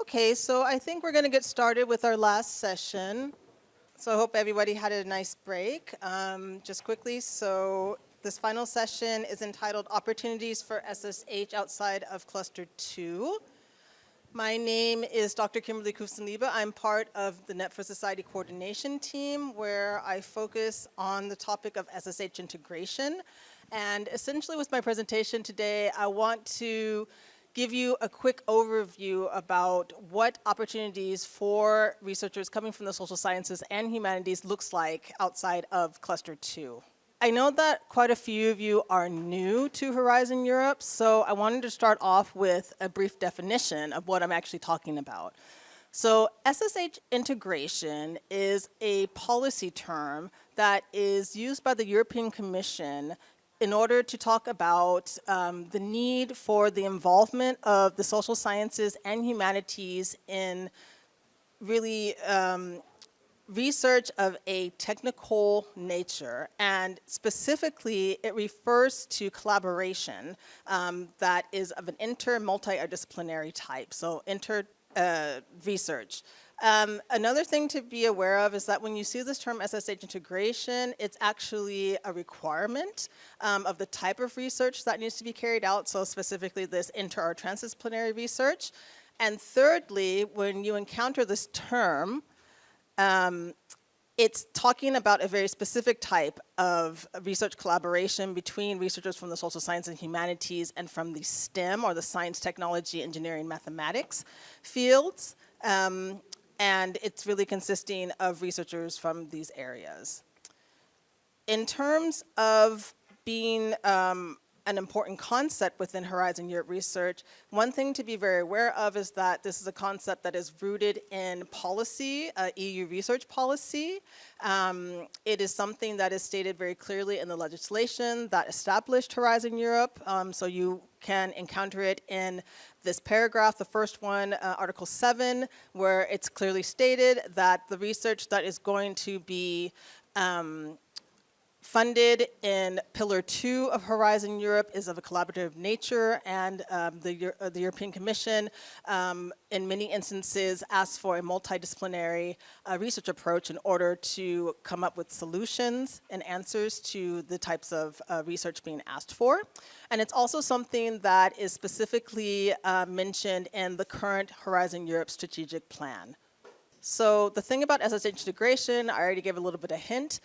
Okay, so I think we're going to get started with our last session. So I hope everybody had a nice break. Just quickly, so this final session is entitled Opportunities for SSH Outside of Cluster 2. My name is Dr. Kimberly Kusenliebe. I'm part of the Net for Society coordination team, where I focus on the topic of SSH integration. And essentially with my presentation today, I want to give you a quick overview about what opportunities for researchers coming from the social sciences and humanities looks like outside of Cluster 2. I know that quite a few of you are new to Horizon Europe, so I wanted to start off with a brief definition of what I'm actually talking about. So SSH integration is a policy term that is used by the European Commission in order to talk about the need for the involvement of the social sciences and humanities in really research of a technical nature, and specifically it refers to collaboration that is of an multidisciplinary type, so research. Another thing to be aware of is that when you see this term SSH integration, it's actually a requirement of the type of research that needs to be carried out, so specifically this inter or transdisciplinary research. And thirdly, when you encounter this term, it's talking about a very specific type of research collaboration between researchers from the social sciences and humanities and from the STEM, or the science, technology, engineering, mathematics fields. And it's really consisting of researchers from these areas. In terms of being an important concept within Horizon Europe research, one thing to be very aware of is that this is a concept that is rooted in policy, EU research policy. It is something that is stated very clearly in the legislation that established Horizon Europe, so you can encounter it in this paragraph, the first one, Article 7, where it's clearly stated that the research that is going to be funded in Pillar 2 of Horizon Europe is of a collaborative nature, and the European Commission, in many instances, asks for a multidisciplinary research approach in order to come up with solutions and answers to the types of research being asked for. And it's also something that is specifically mentioned in the current Horizon Europe strategic plan. So the thing about SSH integration, I already gave a little bit of hint.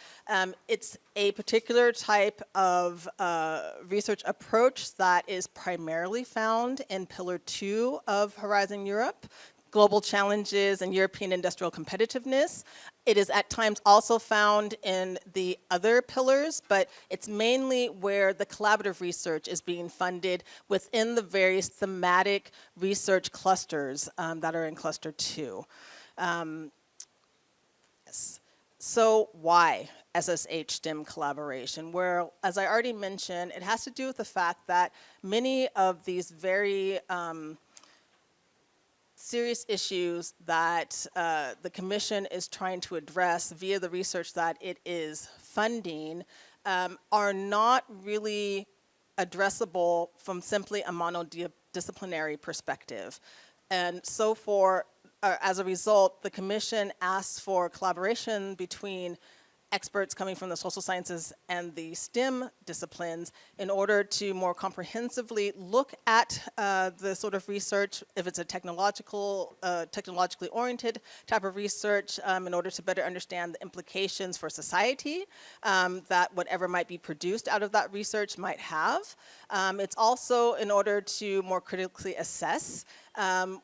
It's a particular type of research approach that is primarily found in Pillar 2 of Horizon Europe, Global Challenges and European Industrial Competitiveness. It is at times also found in the other pillars, but it's mainly where the collaborative research is being funded within the various thematic research clusters that are in Cluster 2. Yes. So why SSH STEM collaboration? Well, as I already mentioned, it has to do with the fact that many of these very serious issues that the Commission is trying to address via the research that it is funding are not really addressable from simply a monodisciplinary perspective. And so as a result, the Commission asks for collaboration between experts coming from the social sciences and the STEM disciplines in order to more comprehensively look at the sort of research, if it's a technologically oriented type of research, in order to better understand the implications for society that whatever might be produced out of that research might have. It's also in order to more critically assess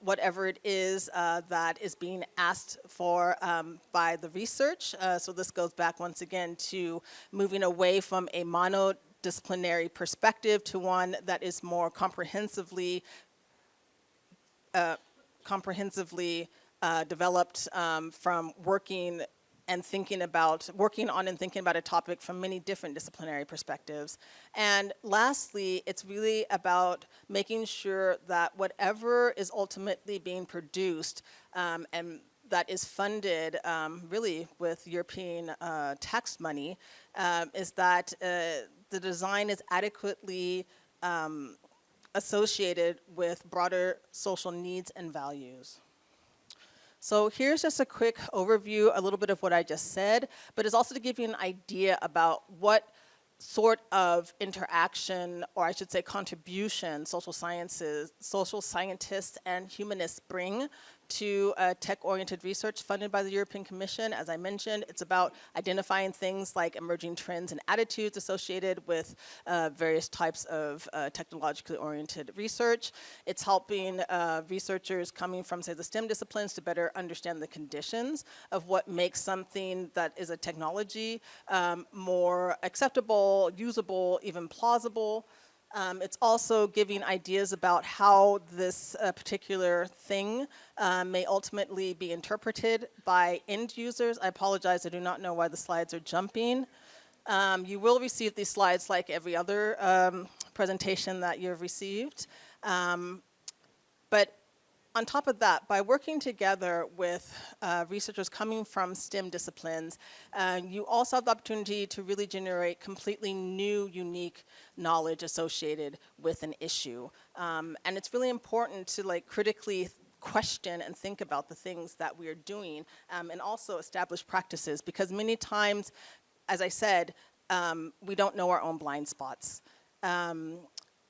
whatever it is that is being asked for by the research. So this goes back once again to moving away from a monodisciplinary perspective to one that is more comprehensively developed from working on and thinking about a topic from many different disciplinary perspectives. And lastly, it's really about making sure that whatever is ultimately being produced and that is funded really with European tax money is that the design is adequately associated with broader social needs and values. So here's just a quick overview, a little bit of what I just said, but it's also to give you an idea about what sort of interaction, or I should say contribution, social scientists and humanists bring to tech-oriented research funded by the European Commission. As I mentioned, it's about identifying things like emerging trends and attitudes associated with various types of technologically oriented research. It's helping researchers coming from, say, the STEM disciplines to better understand the conditions of what makes something that is a technology more acceptable, usable, even plausible. It's also giving ideas about how this particular thing may ultimately be interpreted by end users. I apologize, I do not know why the slides are jumping. You will receive these slides like every other presentation that you've received. But on top of that, by working together with researchers coming from STEM disciplines, you also have the opportunity to really generate completely new, unique knowledge associated with an issue. And it's really important to critically question and think about the things that we are doing and also establish practices, because many times, as I said, we don't know our own blind spots.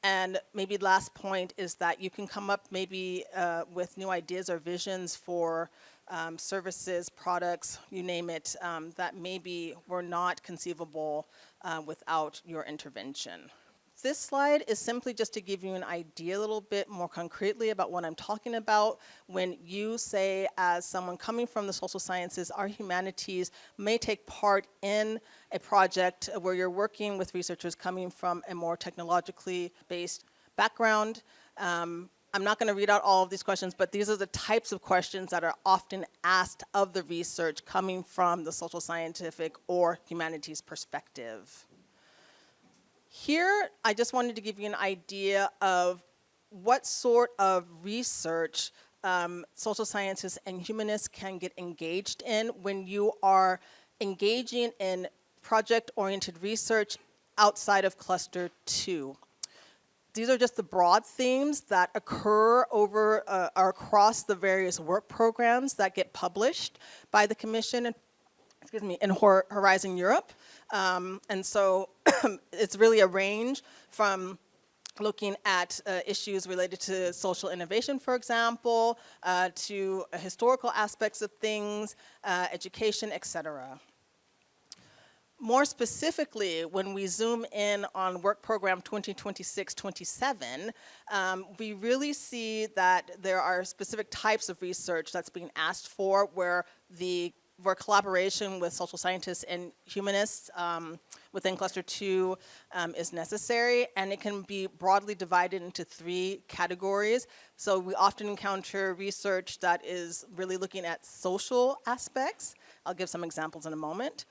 And maybe last point is that you can come up maybe with new ideas or visions for services, products, you name it, that maybe were not conceivable without your intervention. This slide is simply just to give you an idea a little bit more concretely about what I'm talking about when you say, as someone coming from the social sciences or humanities, may take part in a project where you're working with researchers coming from a more technologically based background. I'm not going to read out all of these questions, but these are the types of questions that are often asked of the research coming from the social scientific or humanities perspective. Here, I just wanted to give you an idea of what sort of research social scientists and humanists can get engaged in when you are engaging in project-oriented research outside of Cluster 2. These are just the broad themes that occur over or across the various work programs that get published by the Commission in Horizon Europe. And so it's really a range from looking at issues related to social innovation, for example, to historical aspects of things, education, et cetera. More specifically, when we zoom in on work program 2026-27, we really see that there are specific types of research that's being asked for where collaboration with social scientists and humanists within Cluster 2 is necessary, and it can be broadly divided into 3 categories. So we often encounter research that is really looking at social aspects. I'll give some examples in a moment.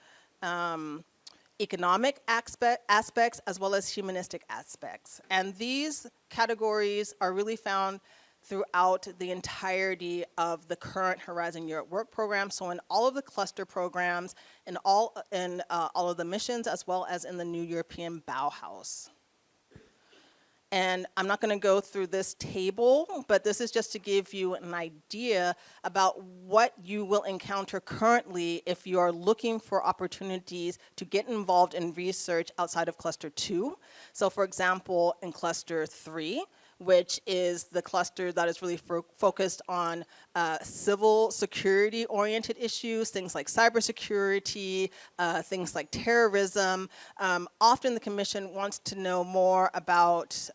Economic aspects as well as humanistic aspects. And these categories are really found throughout the entirety of the current Horizon Europe work program. So in all of the cluster programs, in all of the missions, as well as in the new European Bauhaus. And I'm not going to go through this table, but this is just to give you an idea about what you will encounter currently if you are looking for opportunities to get involved in research outside of Cluster 2. So for example, in Cluster 3, which is the cluster that is really focused on civil security-oriented issues, things like cybersecurity, things like terrorism. Often the Commission wants to know more about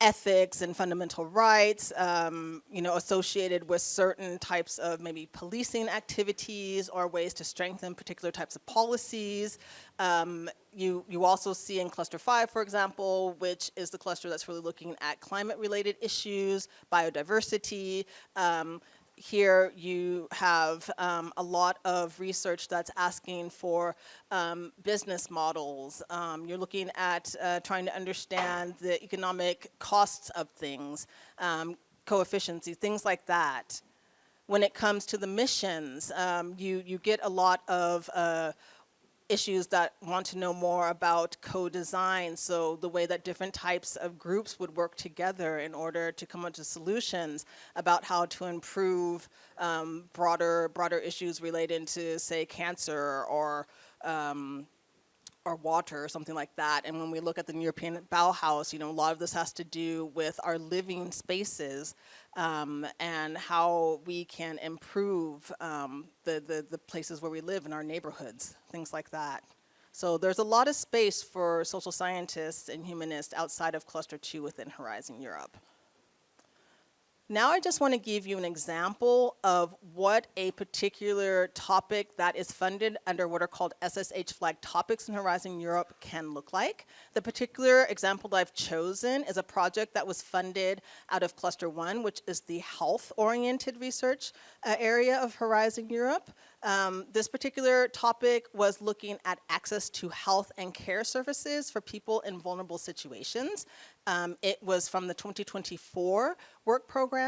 ethics and fundamental rights, associated with certain types of maybe policing activities or ways to strengthen particular types of policies. You also see in Cluster 5, for example, which is the cluster that's really looking at climate-related issues, biodiversity. Here you have a lot of research that's asking for business models. You're looking at trying to understand the economic costs of things, coefficiency, things like that. When it comes to the missions, you get a lot of issues that want to know more about co-design, so the way that different types of groups would work together in order to come up with solutions about how to improve broader issues related to, say, cancer or water or something like that. And when we look at the European Bauhaus, a lot of this has to do with our living spaces and how we can improve the places where we live in our neighborhoods, things like that. So there's a lot of space for social scientists and humanists outside of Cluster 2 within Horizon Europe. Now I just want to give you an example of what a particular topic that is funded under what are called SSH flag topics in Horizon Europe can look like. The particular example that I've chosen is a project that was funded out of Cluster 1, which is the health-oriented research area of Horizon Europe. This particular topic was looking at access to health and care services for people in vulnerable situations. It was from the 2024 work program.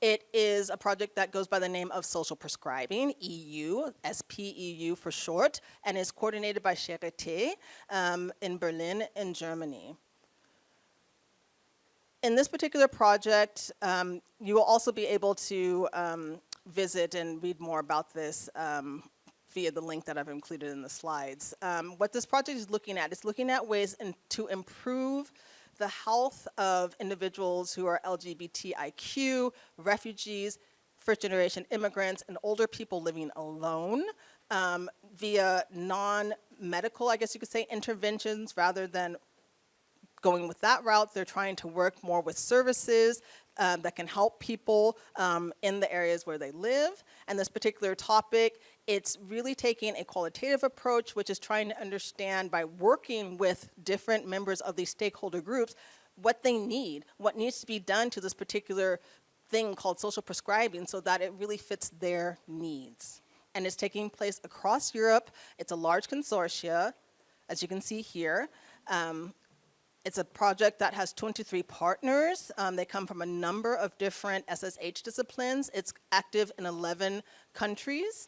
It is a project that goes by the name of Social Prescribing, EU, SPEU for short, and is coordinated by Charité in Berlin in Germany. In this particular project, you will also be able to visit and read more about this via the link that I've included in the slides. What this project is looking at ways to improve the health of individuals who are LGBTIQ, refugees, first-generation immigrants, and older people living alone via non-medical, I guess you could say, interventions rather than going with that route. They're trying to work more with services that can help people in the areas where they live. And this particular topic, it's really taking a qualitative approach, which is trying to understand by working with different members of these stakeholder groups what they need, what needs to be done to this particular thing called social prescribing so that it really fits their needs. And it's taking place across Europe. It's a large consortia, as you can see here. It's a project that has 23 partners. They come from a number of different SSH disciplines. It's active in 11 countries.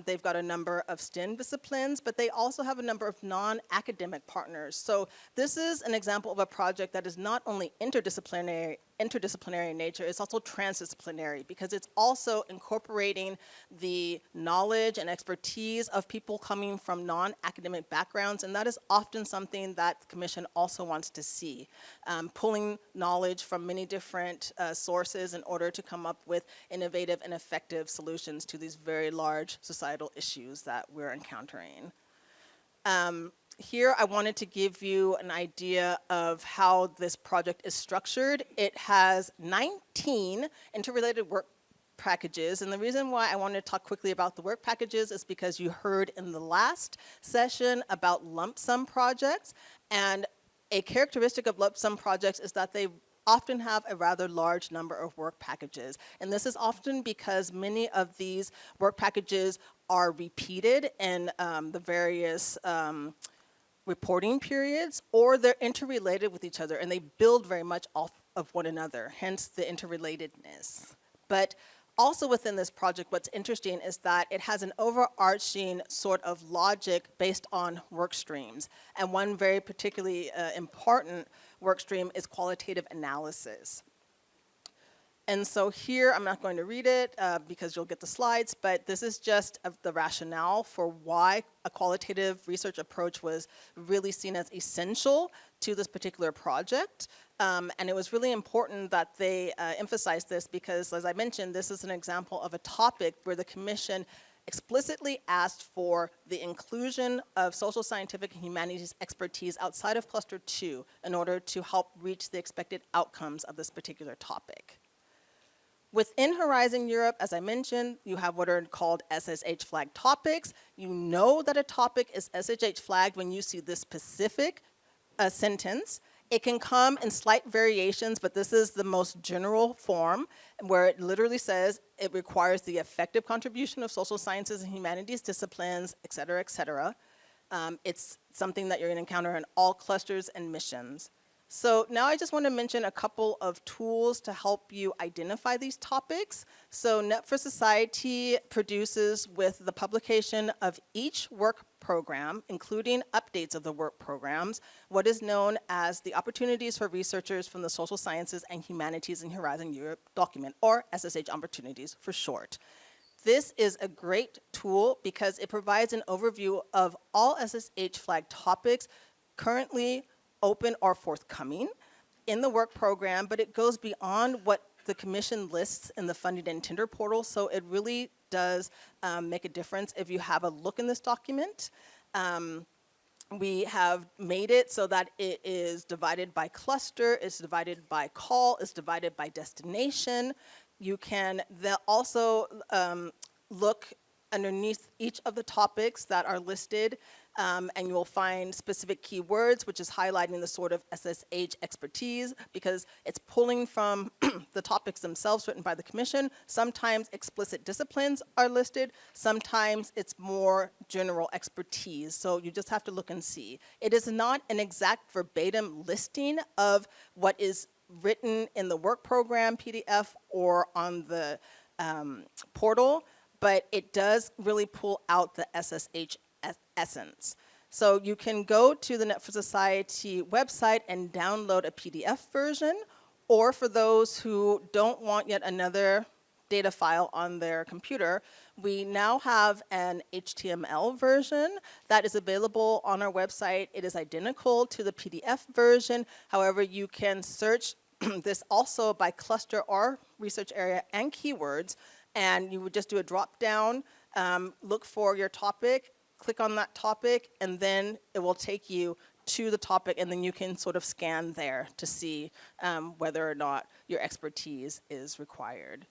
They've got a number of STEM disciplines, but they also have a number of non-academic partners. So this is an example of a project that is not only interdisciplinary in nature, it's also transdisciplinary because it's also incorporating the knowledge and expertise of people coming from non-academic backgrounds, and that is often something that the Commission also wants to see, pulling knowledge from many different sources in order to come up with innovative and effective solutions to these very large societal issues that we're encountering. Here I wanted to give you an idea of how this project is structured. It has 19 interrelated work packages, and the reason why I wanted to talk quickly about the work packages is because you heard in the last session about lump sum projects, and a characteristic of lump sum projects is that they often have a rather large number of work packages. And this is often because many of these work packages are repeated in the various reporting periods, or they're interrelated with each other and they build very much off of one another, hence the interrelatedness. But also within this project, what's interesting is that it has an overarching sort of logic based on work streams. And one very particularly important work stream is qualitative analysis. And so here, I'm not going to read it because you'll get the slides, but this is just the rationale for why a qualitative research approach was really seen as essential to this particular project. And it was really important that they emphasize this because, as I mentioned, this is an example of a topic where the Commission explicitly asked for the inclusion of social, scientific, and humanities expertise outside of Cluster 2 in order to help reach the expected outcomes of this particular topic. Within Horizon Europe, as I mentioned, you have what are called SSH flag topics. You know that a topic is SSH flagged when you see this specific sentence. It can come in slight variations, but this is the most general form where it literally says it requires the effective contribution of social sciences and humanities disciplines, et cetera, et cetera. It's something that you're going to encounter in all clusters and missions. So now I just want to mention a couple of tools to help you identify these topics. So Net for Society produces, with the publication of each work program, including updates of the work programs, what is known as the Opportunities for Researchers from the Social Sciences and Humanities in Horizon Europe document, or SSH Opportunities for short. This is a great tool because it provides an overview of all SSH flag topics currently open or forthcoming in the work program, but it goes beyond what the commission lists in the funded and tender portal, so it really does make a difference if you have a look in this document. We have made it so that it is divided by cluster, it's divided by call, it's divided by destination. You can also look underneath each of the topics that are listed, and you will find specific keywords, which is highlighting the sort of SSH expertise, because it's pulling from the topics themselves written by the commission. Sometimes explicit disciplines are listed, sometimes it's more general expertise, so you just have to look and see. It is not an exact verbatim listing of what is written in the work program PDF or on the portal, but it does really pull out the SSH essence. So you can go to the Net for Society website and download a PDF version, or for those who don't want yet another data file on their computer, we now have an HTML version that is available on our website. It is identical to the PDF version. However, you can search this also by cluster or research area and keywords, and you would just do a drop down, look for your topic, click on that topic, and then it will take you to the topic, and then you can sort of scan there to see whether or not your expertise is required.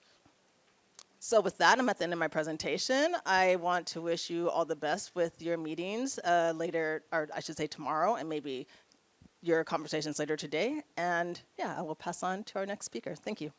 So with that, I'm at the end of my presentation. I want to wish you all the best with your meetings later, or I should say tomorrow, and maybe your conversations later today. And yeah, I will pass on to our next speaker. Thank you.